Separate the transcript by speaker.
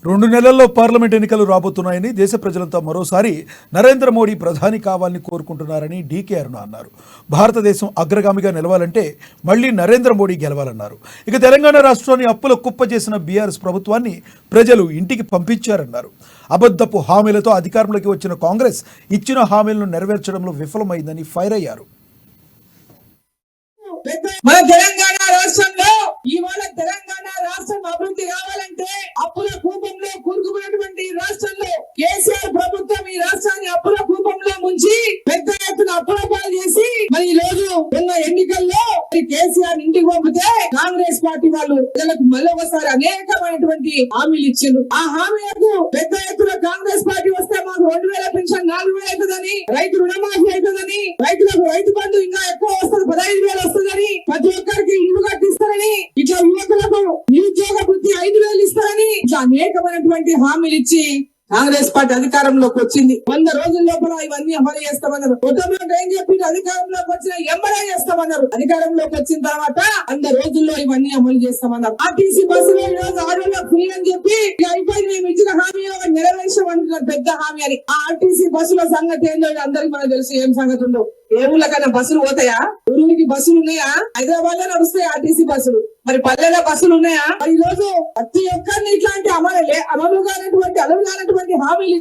Speaker 1: 2 నెలల్లో పార్లమెంట్ ఎన్నికలు రాబోతున్నాయని దేశ ప్రజలంతా మరోసారి నరేంద్ర మోడీ ప్రధాని కావాలని కోరుకుంటున్నారని డీకే అరుణ అన్నారు. భారతదేశం అగ్రగామిగా నిలవాలంటే మళ్లీ నరేంద్ర మోడీ గెలవాలన్నారు. ఇక తెలంగాణ రాష్ట్రాన్ని అప్పుల కుప్ప చేసిన బీఆర్ఎస్ ప్రభుత్వాన్ని ప్రజలు ఇంటికి పంపించారన్నారు. అబద్ధపు హామీలతో అధికారంలోకి వచ్చిన కాంగ్రెస్ ఇచ్చిన హామీలను నెరవేర్చడంలో విఫలమైందని ఫైర్ అయ్యారు.
Speaker 2: మన తెలంగాణ రాష్ట్రంలో ఇవాళ తెలంగాణ రాష్ట్రం అభివృద్ధి కావాలంటే అప్పుల కూపంలో కూరుకుపోయినటువంటి రాష్ట్రంలో కేసీఆర్ ప్రభుత్వం ఈ రాష్ట్రాన్ని అప్పుల కూపంలో ముంచి పెద్ద ఎత్తున అప్పుల పాలు చేసి మరి ఈ రోజు ఉన్న ఎన్నికల్లో కేసీఆర్ ఇంటికి పంపితే కాంగ్రెస్ పార్టీ వాళ్ళు ప్రజలకు మళ్ళీ ఒకసారి అనేకమైనటువంటి హామీలు ఇచ్చిండ్రు. ఆ హామీలకు పెద్ద ఎత్తున కాంగ్రెస్ పార్టీ వస్తే మాకు 2000 పెన్షన్ 4000 అవుతుందని, రైతు రుణమాఫీ అవుతుందని, రైతులకు రైతు బంధు ఇంకా ఎక్కువ వస్తుంది 15,000 వస్తుందని, ప్రతి ఒక్కరికి ఇల్లు కట్టిస్తారని, ఇట్లా యువకులకు నిరుద్యోగ వృత్తి 5,000 ఇస్తారని ఇట్లా అనేకమైనటువంటి హామీలు ఇచ్చి కాంగ్రెస్ పార్టీ అధికారంలోకి వచ్చింది. 100 రోజుల లోపల ఇవన్నీ అమలు చేస్తామన్నారు. కుటుంబంలో ఏం చెప్పి అధికారంలోకి వచ్చిన ఎంబడే చేస్తామన్నారు. అధికారంలోకి వచ్చిన తర్వాత 100 రోజుల్లో ఇవన్నీ అమలు చేస్తామన్నారు. ఆర్టీసీ బస్సులో ఈ రోజు ఆడోళ్ళ ఫ్రీ అని చెప్పి అయిపోయింది, మేము ఇచ్చిన హామీ నెరవేర్చమంటున్నారు పెద్ద హామీ అని. ఆ ఆర్టీసీ బస్సుల సంగతి ఏంటో అందరికి మనకు తెలుసు. ఏం సంగతి ఉందో, ఏ ఊళ్ళకన్నా బస్సులు పోతాయా? ఊరికి బస్సులు ఉన్నాయా? హైదరాబాద్ లో నడుస్తాయి ఆర్టీసీ బస్సులు, మరి పల్లెల బస్సులు ఉన్నాయా? మరి ఈ రోజు ప్రతి ఒక్కరిని ఇట్లాంటి అమలు కానటువంటి హామీలు